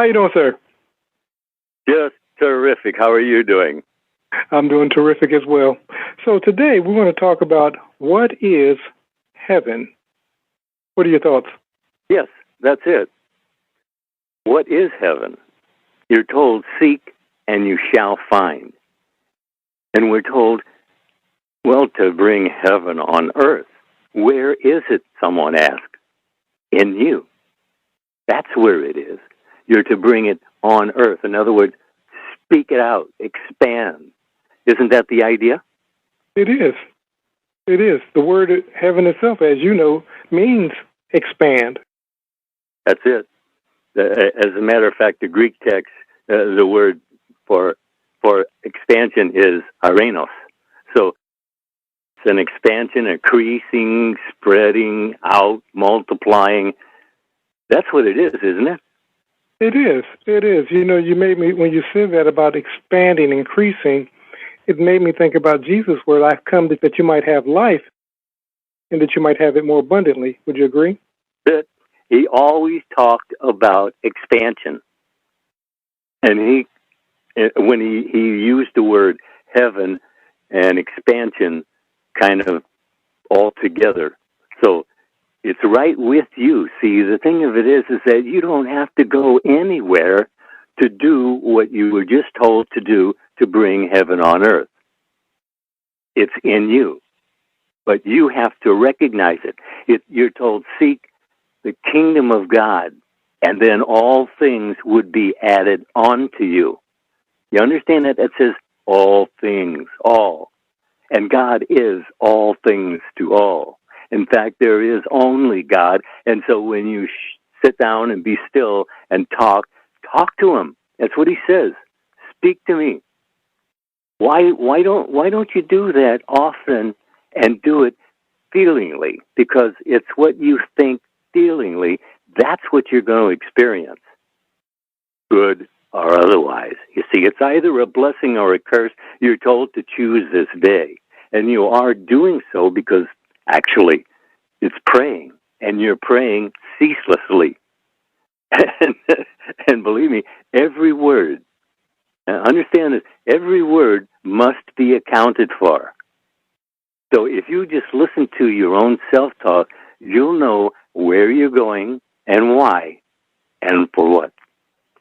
How you doing, sir? Just terrific. How are you doing? I'm doing terrific as well. So today we want to talk about what is heaven. What are your thoughts? Yes, that's it. What is heaven? You're told, seek and you shall find. And we're told, well, to bring heaven on earth. Where is it, someone asked? In you. That's where it is. You're to bring it on earth. In other words, speak it out, expand. Isn't that the idea? It is. It is. The word heaven itself, as you know, means expand. That's it. As a matter of fact, the Greek text, the word for expansion is arenos. So it's an expansion, increasing, spreading out, multiplying. That's what it is, isn't it? It is. It is. You know, you made me, when you said that about expanding, increasing, it made me think about Jesus, where I've come that you might have life and that you might have it more abundantly. Would you agree? He always talked about expansion. And when he used the word heaven and expansion kind of all together. So it's right with you. See, the thing of it is that you don't have to go anywhere to do what you were just told to do to bring heaven on earth. It's in you. But you have to recognize it. You're told, seek the kingdom of God, and then all things would be added onto you. You understand that? It says all things, all. And God is all things to all. In fact, there is only God. And so when you sit down and be still and talk to him. That's what he says. Speak to me. Why don't you do that often and do it feelingly? Because it's what you think feelingly. That's what you're going to experience, good or otherwise. You see, it's either a blessing or a curse. You're told to choose this day. And you are doing so because actually it's praying. And you're praying ceaselessly. And believe me, every word, understand this, every word must be accounted for. So if you just listen to your own self-talk, you'll know where you're going and why and for what.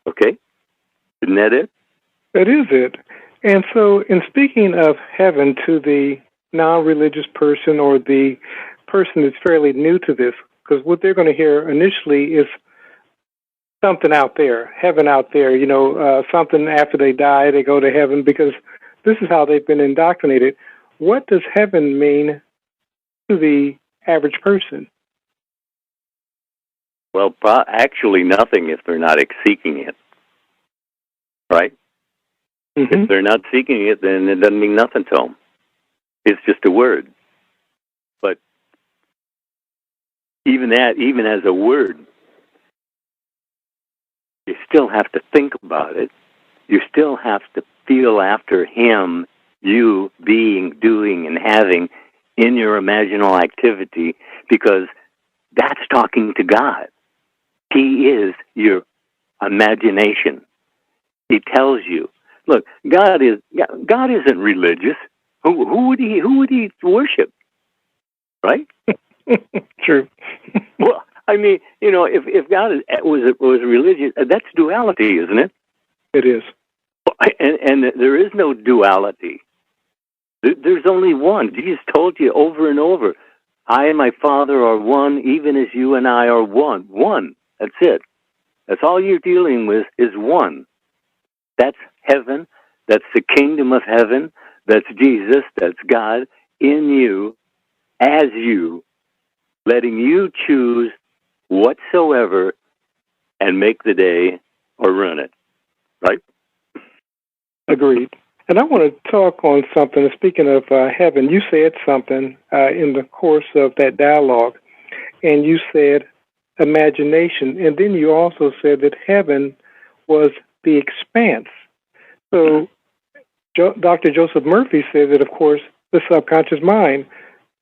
Okay? Isn't that it? That is it. And so in speaking of heaven to the non-religious person or the person that's fairly new to this, because what they're going to hear initially is something out there, heaven out there, something after they die, they go to heaven, because this is how they've been indoctrinated. What does heaven mean to the average person? Well, actually nothing if they're not seeking it, right? Mm-hmm. If they're not seeking it, then it doesn't mean nothing to them. It's just a word. But even as a word, you still have to think about it. You still have to feel after him, you being, doing, and having in your imaginal activity, because that's talking to God. He is your imagination. He tells you, look, God isn't religious. Who would he worship? Right? True. Well, I mean, if God was religious, that's duality, isn't it? It is. And there is no duality. There's only one. Jesus told you over and over, I and my Father are one, even as you and I are one. One. That's it. That's all you're dealing with is one. That's heaven. That's the kingdom of heaven. That's Jesus. That's God in you, as you, letting you choose whatsoever and make the day or run it. Right? Agreed. And I want to talk on something. Speaking of heaven, you said something in the course of that dialogue, and you said imagination, and then you also said that heaven was the expanse. So Dr. Joseph Murphy said that, of course, the subconscious mind.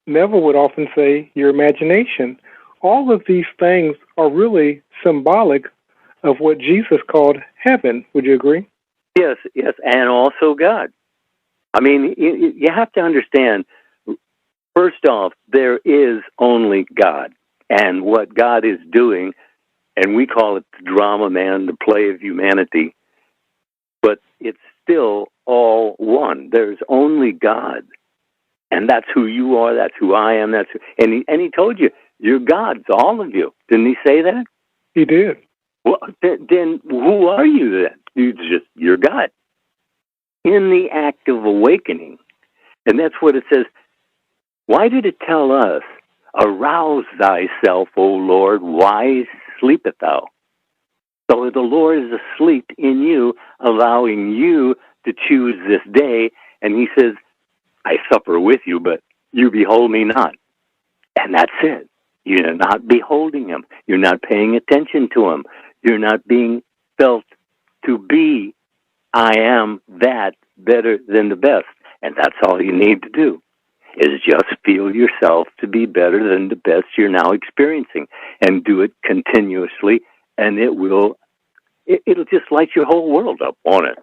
Neville would often say your imagination. All of these things are really symbolic of what Jesus called heaven. Would you agree? Yes, yes, and also God. I mean, you have to understand, first off, there is only God. And what God is doing, and we call it the drama, man, the play of humanity, but it's still all one. There's only God. And that's who you are, that's who I am, and he told you, you're gods, all of you. Didn't he say that? He did. Well, then who are you then? You're God. In the act of awakening. And that's what it says. Why did it tell us, arouse thyself, O Lord, why sleepest thou? So the Lord is asleep in you, allowing you to choose this day. And he says, I suffer with you, but you behold me not. And that's it. You're not beholding him. You're not paying attention to him. You're not being felt to be, I am that, better than the best. And that's all you need to do, is just feel yourself to be better than the best you're now experiencing. And do it continuously, and it'll just light your whole world up, won't it?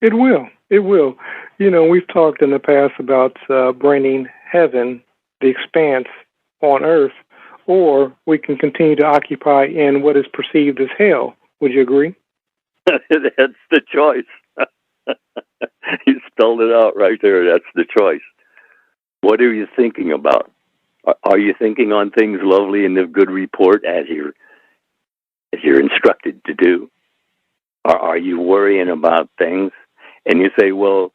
It will. It will. You know, we've talked in the past about bringing heaven, the expanse, on earth, or we can continue to occupy in what is perceived as hell. Would you agree? That's the choice. You spelled it out right there. That's the choice. What are you thinking about? Are you thinking on things lovely and of good report as you're instructed to do? Or are you worrying about things? And you say, well,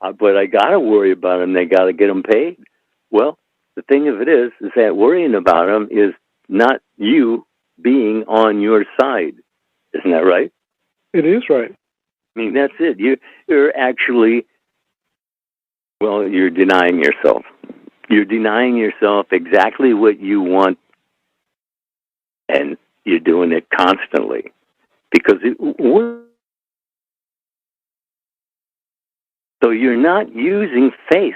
but I got to worry about them. They got to get them paid. Well, the thing of it is that worrying about them is not you being on your side. Isn't that right? It is right. I mean, that's it. You're actually, well, you're denying yourself. You're denying yourself exactly what you want, and you're doing it constantly. Because so you're not using faith.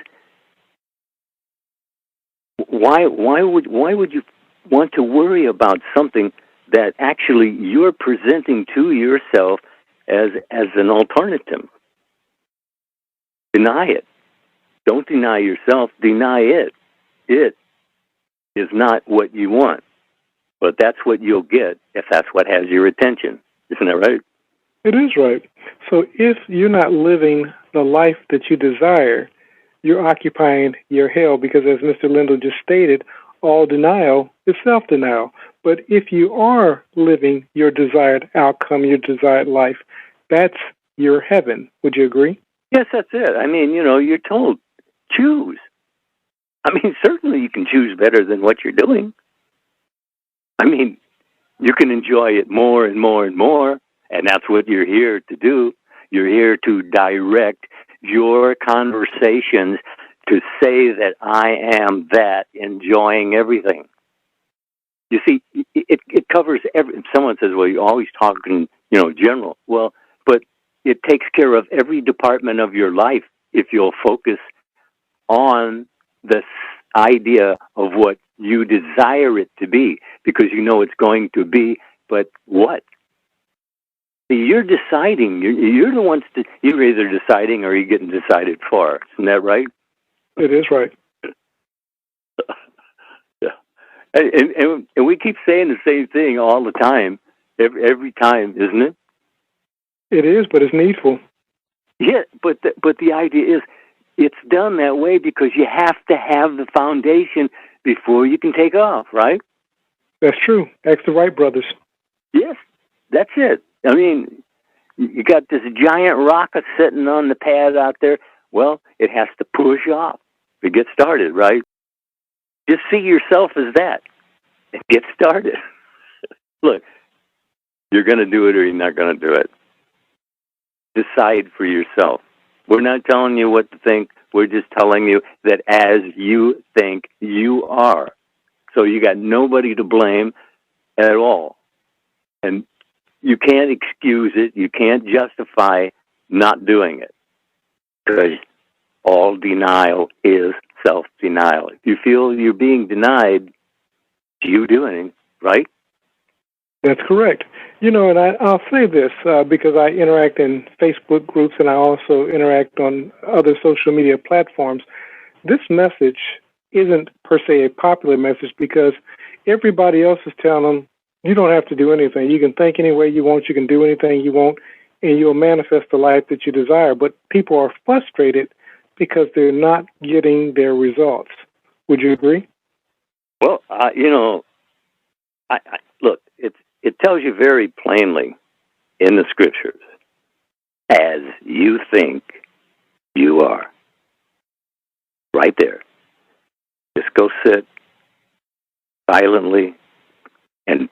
Why would you want to worry about something that actually you're presenting to yourself as an alternative? Deny it. Don't deny yourself. Deny it. It is not what you want, but that's what you'll get if that's what has your attention. Isn't that right? It is right. So if you're not living the life that you desire, you're occupying your hell, because as Mr. Lindell just stated, all denial is self-denial. But if you are living your desired outcome, your desired life, that's your heaven. Would you agree? Yes, that's it. I mean, you're told, choose. I mean, certainly you can choose better than what you're doing. I mean, you can enjoy it more and more and more, and that's what you're here to do. You're here to direct your conversations to say that I am that, enjoying everything. You see, it covers every. Someone says, well, you're always talking, general. Well, but it takes care of every department of your life if you'll focus on this idea of what you desire it to be, because you know it's going to be, but what? See, you're deciding. You're the ones you're either deciding or you're getting decided for. Isn't that right? It is right. Yeah. And we keep saying the same thing all the time, every time, isn't it? It is, but it's needful. Yeah, but the idea is, it's done that way because you have to have the foundation before you can take off, right? That's true. Ask the Wright brothers. Yes, that's it. I mean, you got this giant rocket sitting on the pad out there. Well, it has to push off to get started, right? Just see yourself as that and get started. Look, you're going to do it or you're not going to do it. Decide for yourself. We're not telling you what to think. We're just telling you that as you think, you are. So you got nobody to blame at all. And you can't excuse it. You can't justify not doing it, because all denial is self-denial. If you feel you're being denied, you doing it, right? That's correct. And I'll say this because I interact in Facebook groups and I also interact on other social media platforms. This message isn't per se a popular message because everybody else is telling them you don't have to do anything. You can think any way you want, you can do anything you want, and you'll manifest the life that you desire. But people are frustrated because they're not getting their results. Would you agree? Well, look, it tells you very plainly in the scriptures, as you think you are. Right there. Just go sit silently and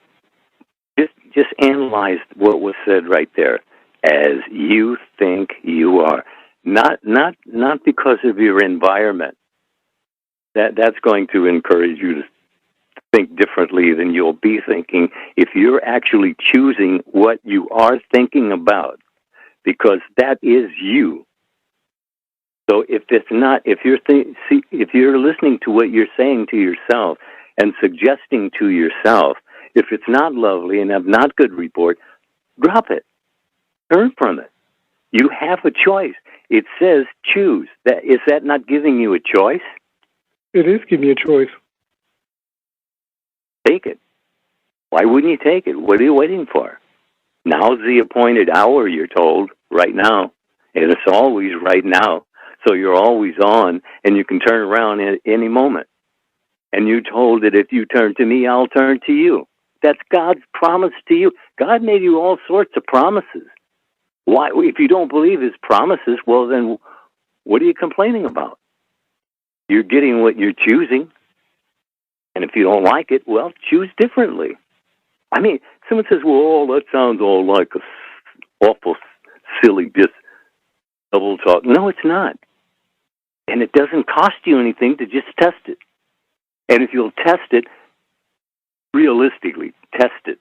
just analyze what was said right there. As you think you are. Not because of your environment. That's going to encourage you to think differently than you'll be thinking if you're actually choosing what you are thinking about, because that is you. So if you're listening to what you're saying to yourself and suggesting to yourself, if it's not lovely and have not good report, drop it. Turn from it. You have a choice. It says choose. Is that not giving you a choice? It is giving you a choice. Take it. Why wouldn't you take it? What are you waiting for? Now's the appointed hour, you're told, right now. And it's always right now. So you're always on, and you can turn around at any moment. And you're told that if you turn to me, I'll turn to you. That's God's promise to you. God made you all sorts of promises. Why? If you don't believe his promises, well, then what are you complaining about? You're getting what you're choosing. And if you don't like it, well, choose differently. I mean, someone says, well, that sounds all like a awful, silly, double talk. No, it's not. And it doesn't cost you anything to just test it. And if you'll test it, realistically, test it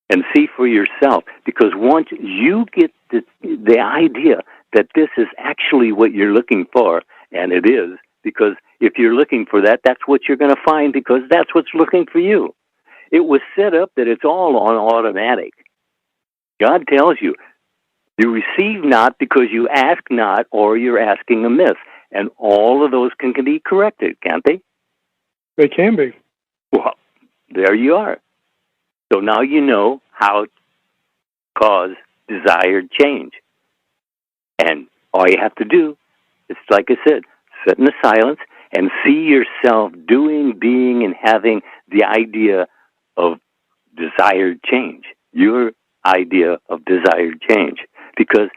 and see for yourself. Because once you get the idea that this is actually what you're looking for, and it is, because if you're looking for that, that's what you're going to find, because that's what's looking for you. It was set up that it's all on automatic. God tells you, you receive not because you ask not, or you're asking amiss. And all of those can be corrected, can't they? They can be. Well, there you are. So now you know how to cause desired change. And all you have to do is, like I said, sit in the silence and see yourself doing, being, and having the idea of desired change. Your idea of desired change. Because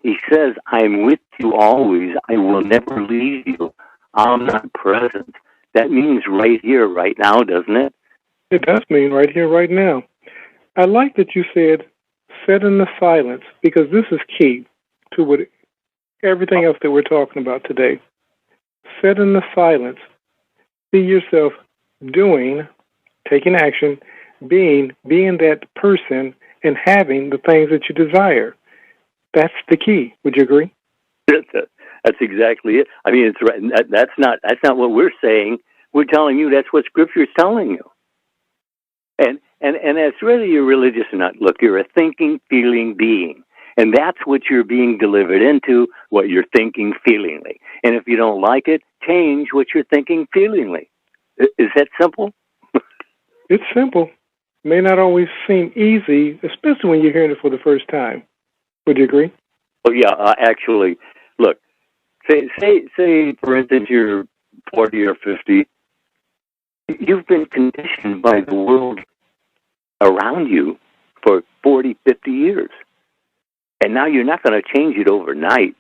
he says, I'm with you always. I will never leave you. I'm not present. That means right here, right now, doesn't it? It does mean right here, right now. I like that you said, sit in the silence, because this is key to everything else that we're talking about today. Sit in the silence. See yourself doing, taking action, being that person, and having the things that you desire. That's the key. Would you agree? That's exactly it. I mean, it's right. That's not what we're saying. We're telling you that's what Scripture is telling you. And that's whether you're religious or not. Look, you're a thinking, feeling being. And that's what you're being delivered into, what you're thinking feelingly. And if you don't like it, change what you're thinking feelingly. Is that simple? It's simple. May not always seem easy, especially when you're hearing it for the first time. Would you agree? Oh, yeah, actually, look, say, for instance, you're 40 or 50. You've been conditioned by the world around you for 40, 50 years. And now you're not going to change it overnight.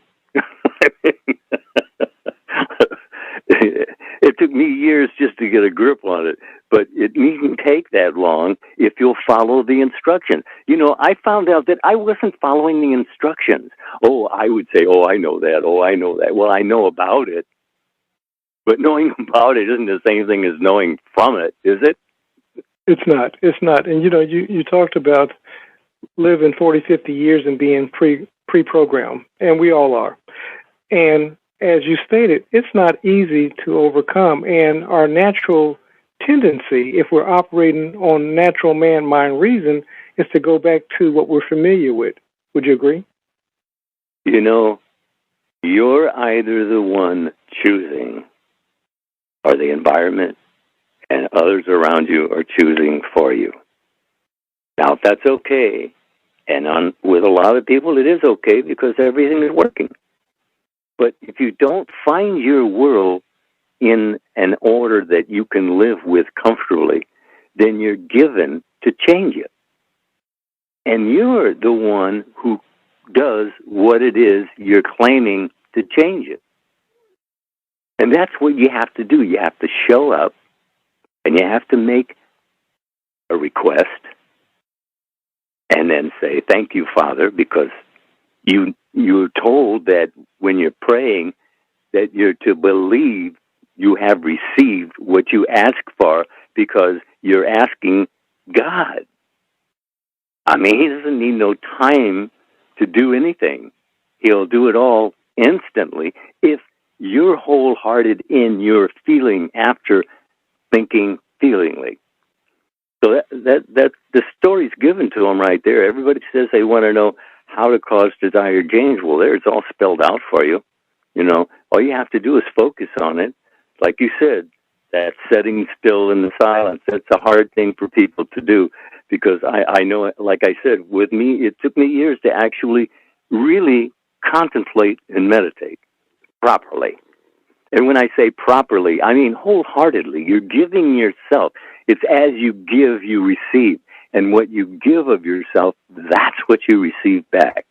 It took me years just to get a grip on it, but it needn't take that long if you'll follow the instructions. You know, I found out that I wasn't following the instructions. Oh, I would say, oh, I know that. Oh, I know that. Well, I know about it. But knowing about it isn't the same thing as knowing from it, is it? It's not. It's not. And, you talked about living 40, 50 years and being pre-programmed, and we all are. And as you stated, it's not easy to overcome, and our natural tendency, if we're operating on natural man, mind, reason, is to go back to what we're familiar with. Would you agree? You know, you're either the one choosing or the environment and others around you are choosing for you. Now, if that's okay, and with a lot of people it is okay because everything is working. But if you don't find your world in an order that you can live with comfortably, then you're given to change it. And you're the one who does what it is you're claiming to change it. And that's what you have to do. You have to show up and you have to make a request and then say, thank you, Father, because you're told that when you're praying that you're to believe you have received what you ask for because you're asking God. I mean, he doesn't need no time to do anything. He'll do it all instantly if you're wholehearted in your feeling after thinking feelingly. So that the story's given to them right there. Everybody says they want to know how to cause desired change. Well, there it's all spelled out for you. You know, all you have to do is focus on it. Like you said, that setting still in the silence, that's a hard thing for people to do because I know, like I said, with me, it took me years to actually really contemplate and meditate properly. And when I say properly, I mean wholeheartedly. You're giving yourself. It's as you give, you receive. And what you give of yourself, that's what you receive back.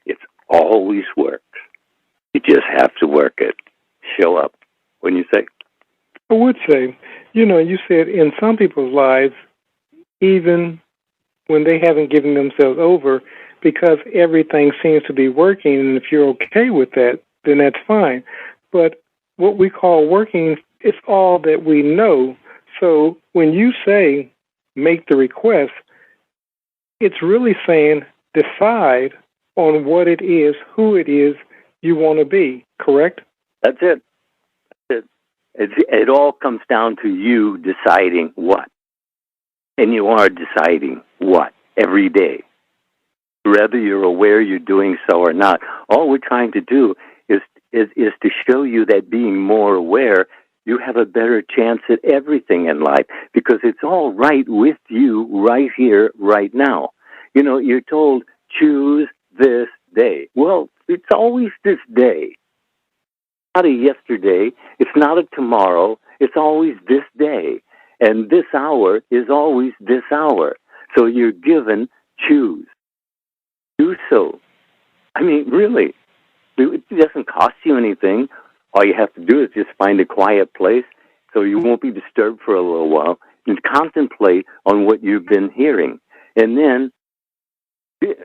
It's always works. You just have to work it. Show up. When you say? I would say, you said in some people's lives, even when they haven't given themselves over, because everything seems to be working, and if you're okay with that, then that's fine. But what we call working is all that we know. So when you say make the request, it's really saying decide on what it is, who it is you want to be, correct? That's it. It all comes down to you deciding what. And you are deciding what every day. Whether you're aware you're doing so or not, all we're trying to do is to show you that being more aware, you have a better chance at everything in life because it's all right with you right here, right now. You're told, choose this day. Well, it's always this day. It's not a yesterday. It's not a tomorrow. It's always this day. And this hour is always this hour. So you're given, choose. Do so. I mean, really. It doesn't cost you anything. All you have to do is just find a quiet place so you won't be disturbed for a little while and contemplate on what you've been hearing. And then,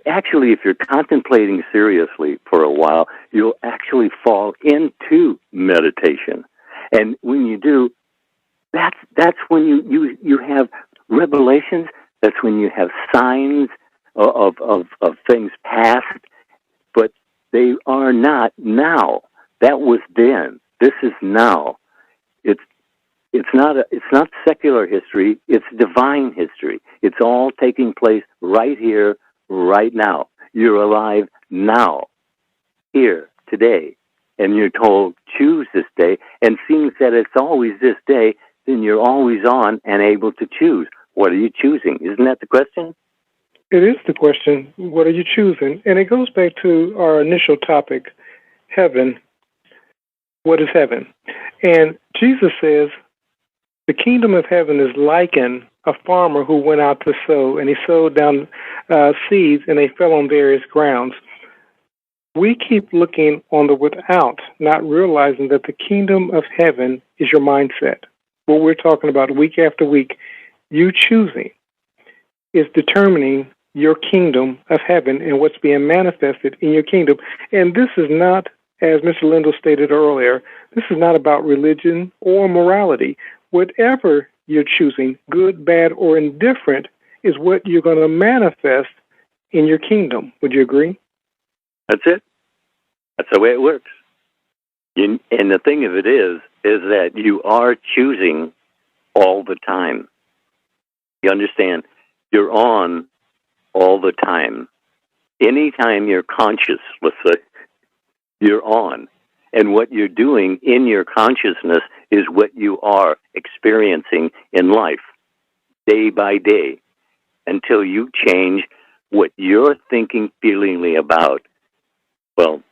actually, if you're contemplating seriously for a while, you'll actually fall into meditation. And when you do, that's when you have revelations. That's when you have signs of things past, but they are not now. That was then. This is now. It's not secular history. It's divine history. It's all taking place right here, right now. You're alive now, here, today, and you're told choose this day. And seeing that it's always this day, then you're always on and able to choose. What are you choosing? Isn't that the question? It is the question, what are you choosing? And it goes back to our initial topic, heaven. What is heaven? And Jesus says, the kingdom of heaven is likened a farmer who went out to sow, and he sowed down seeds, and they fell on various grounds. We keep looking on the without, not realizing that the kingdom of heaven is your mindset. What we're talking about week after week, you choosing is determining your kingdom of heaven and what's being manifested in your kingdom. And this is not, as Mr. Lindell stated earlier, this is not about religion or morality. Whatever you're choosing, good, bad, or indifferent, is what you're going to manifest in your kingdom. Would you agree? That's it. That's the way it works. And the thing of it is that you are choosing all the time. You understand? You're on all the time. Anytime you're conscious, let's say, you're on. And what you're doing in your consciousness is what you are experiencing in life, day by day, until you change what you're thinking, feelingly about. Well,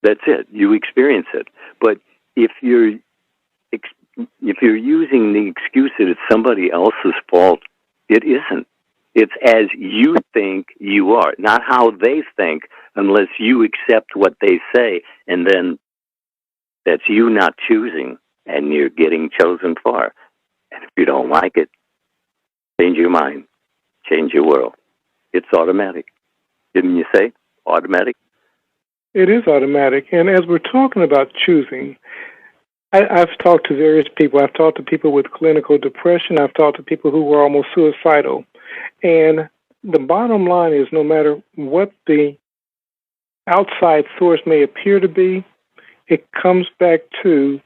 that's it. You experience it. But if you're using the excuse that it's somebody else's fault, it isn't. It's as you think you are, not how they think, unless you accept what they say, and then that's you not choosing, and you're getting chosen for. And if you don't like it, change your mind, change your world. It's automatic. Didn't you say automatic? It is automatic. And as we're talking about choosing, I've talked to various people. I've talked to people with clinical depression. I've talked to people who were almost suicidal. And the bottom line is, no matter what the outside source may appear to be, it comes back to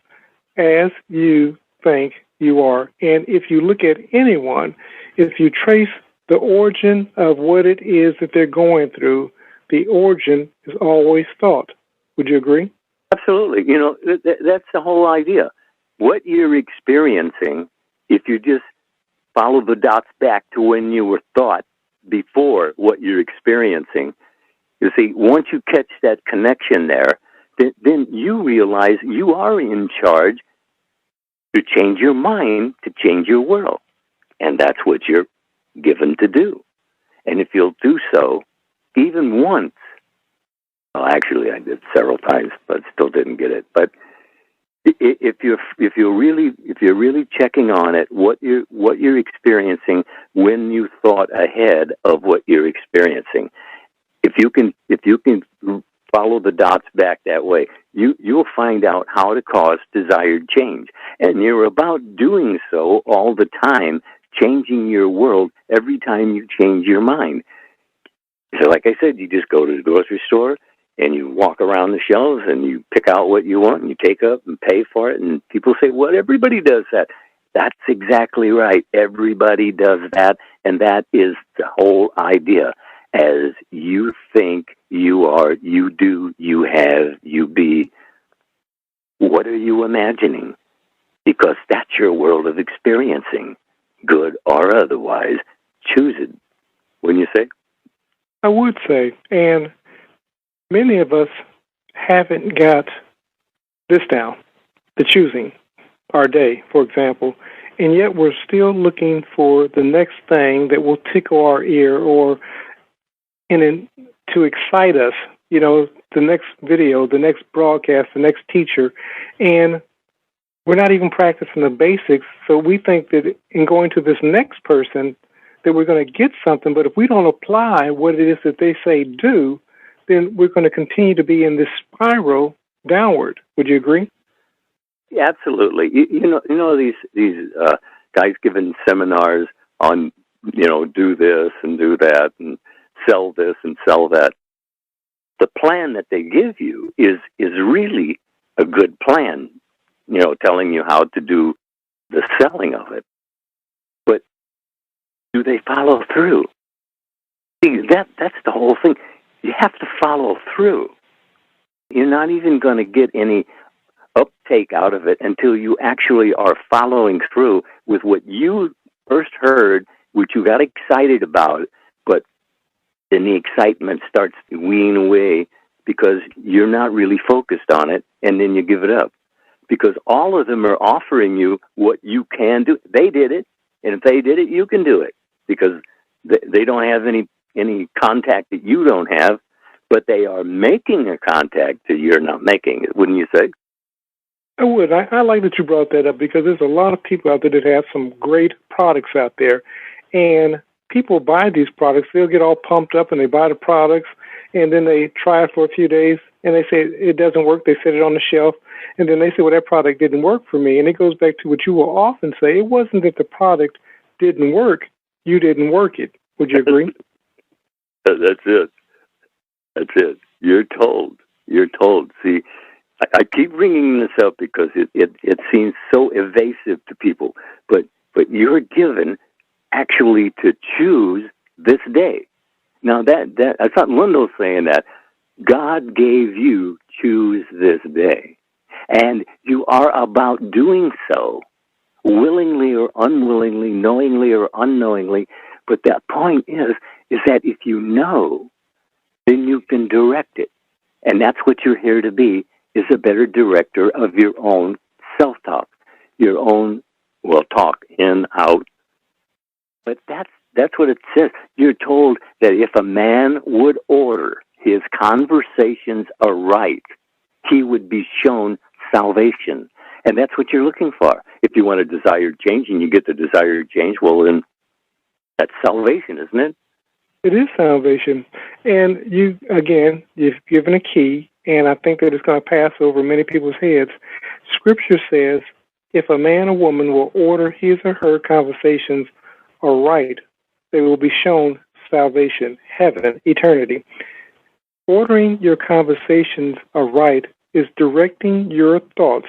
as you think you are. And if you look at anyone, if you trace the origin of what it is that they're going through, the origin is always thought. Would you agree? Absolutely. You know, that's the whole idea. What you're experiencing, if you just follow the dots back to when you were thought before what you're experiencing, you see, once you catch that connection there, then you realize you are in charge to change your mind, to change your world. And that's what you're given to do. And if you'll do so, even once, well, actually, I did several times, but still didn't get it. But if you're really checking on it, what you're experiencing when you thought ahead of what you're experiencing, if you can follow the dots back that way, you'll find out how to cause desired change, and you're about doing so all the time, changing your world every time you change your mind. So, like I said, you just go to the grocery store and you walk around the shelves and you pick out what you want and you take up and pay for it. And people say, well, everybody does that. That's exactly right. Everybody does that. And that is the whole idea. As you think you are, you do, you have, you be. What are you imagining? Because that's your world of experiencing, good or otherwise. Choose it. Wouldn't you say? I would say. And many of us haven't got this down, the choosing our day, for example, and yet we're still looking for the next thing that will tickle our ear or to excite us, you know, the next video, the next broadcast, the next teacher, and we're not even practicing the basics, so we think that in going to this next person that we're going to get something, but if we don't apply what it is that they say do, then we're going to continue to be in this spiral downward. Would you agree? Yeah, absolutely. You know these guys giving seminars on, you know, do this and do that and sell this and sell that. The plan that they give you is really a good plan, you know, telling you how to do the selling of it. But do they follow through? See, that's the whole thing. You have to follow through. You're not even going to get any uptake out of it until you actually are following through with what you first heard, which you got excited about, but then the excitement starts to wean away because you're not really focused on it, and then you give it up. Because all of them are offering you what you can do. They did it, and if they did it, you can do it. Because they don't have any contact that you don't have, but they are making a contact that you're not making, wouldn't you say? I would. I like that you brought that up because there's a lot of people out there that have some great products out there, and people buy these products. They'll get all pumped up and they buy the products, and then they try it for a few days, and they say it doesn't work. They set it on the shelf, and then they say, well, that product didn't work for me. And it goes back to what you will often say. It wasn't that the product didn't work. You didn't work it. Would you agree? That's it. That's it. You're told. See, I keep bringing this up because it seems so evasive to people, but you're given actually to choose this day. Now that's not Lindell saying that. God gave you choose this day, and you are about doing so, willingly or unwillingly, knowingly or unknowingly. But that point is that if you know, then you can direct it. And that's what you're here to be, is a better director of your own self-talk, your own, well, talk, in, out. But that's what it says. You're told that if a man would order his conversations aright, he would be shown salvation. And that's what you're looking for. If you want a desired change and you get the desired change, well, then that's salvation, isn't it? It is salvation. And you've given a key, and I think that it's going to pass over many people's heads. Scripture says, if a man or woman will order his or her conversations aright, they will be shown salvation, heaven, eternity. Ordering your conversations aright is directing your thoughts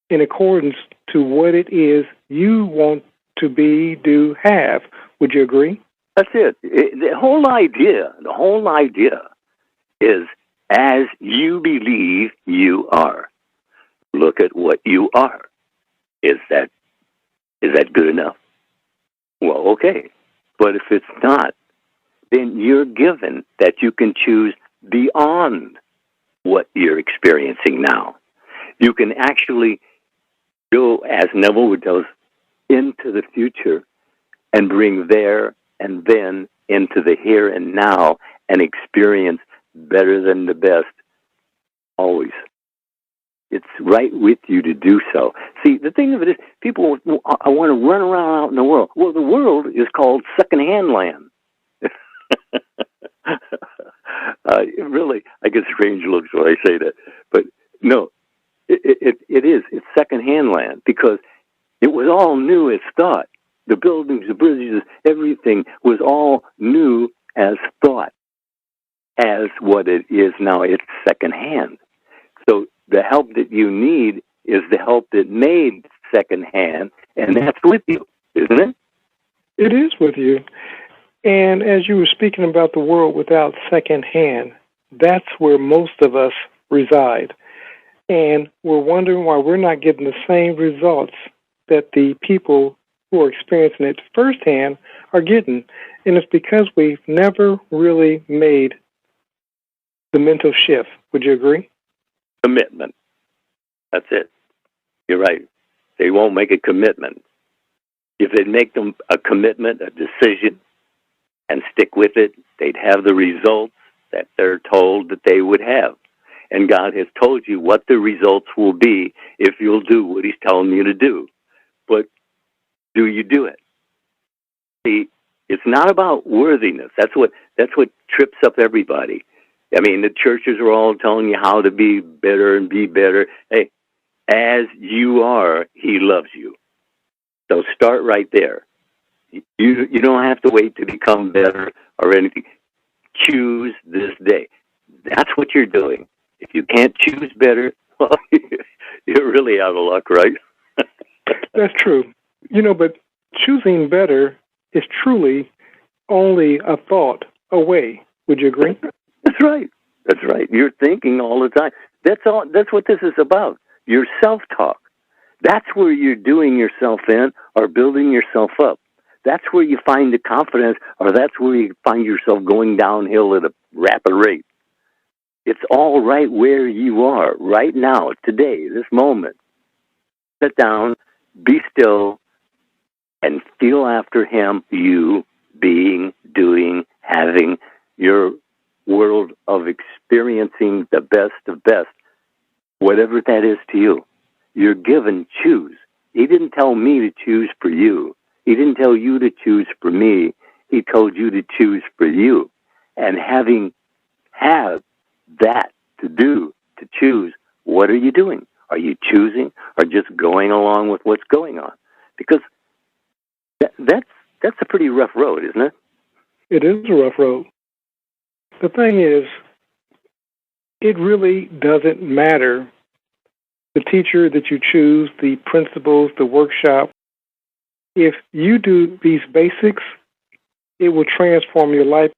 in accordance to what it is you want to be, do, have. Would you agree? That's it. The whole idea is as you believe you are. Look at what you are. Is that good enough? Well, okay. But if it's not, then you're given that you can choose beyond what you're experiencing now. You can actually go, as Neville would tell us, into the future and bring there and then into the here and now and experience better than the best always. It's right with you to do so. See, the thing of it is, people I want to run around out in the world. Well, the world is called secondhand land. Really, I get strange looks when I say that. But no, it is. It's secondhand land because it was all new as thought. The buildings, the bridges, everything was all new as thought. As what it is now, it's secondhand. So the help that you need is the help that made secondhand, and that's with you, isn't it? It is with you. And as you were speaking about the world without secondhand, that's where most of us reside. And we're wondering why we're not getting the same results that the people who are experiencing it firsthand are getting. And it's because we've never really made the mental shift. Would you agree? Commitment. That's it. You're right. They won't make a commitment. If they'd make them a commitment, a decision, and stick with it, they'd have the results that they're told that they would have. And God has told you what the results will be if you'll do what He's telling you to do. But do you do it? See, it's not about worthiness. That's what trips up everybody. I mean, the churches are all telling you how to be better and be better. Hey, as you are, He loves you. So start right there. You don't have to wait to become better or anything. Choose this day. That's what you're doing. If you can't choose better, well, you're really out of luck, right? That's true. But choosing better is truly only a thought away. Would you agree? That's right. That's right. You're thinking all the time. That's all. That's what this is about. Your self-talk. That's where you're doing yourself in or building yourself up. That's where you find the confidence, or that's where you find yourself going downhill at a rapid rate. It's all right where you are, right now, today, this moment. Sit down, be still, and feel after Him, you being, doing, having your world of experiencing the best of best, whatever that is to you. You're given choose. He didn't tell me to choose for you. He didn't tell you to choose for me. He told you to choose for you. And having had that to do, to choose, what are you doing? Are you choosing or just going along with what's going on? Because that's a pretty rough road, isn't it? It is a rough road. The thing is, it really doesn't matter the teacher that you choose, the principals, the workshop. If you do these basics, it will transform your life.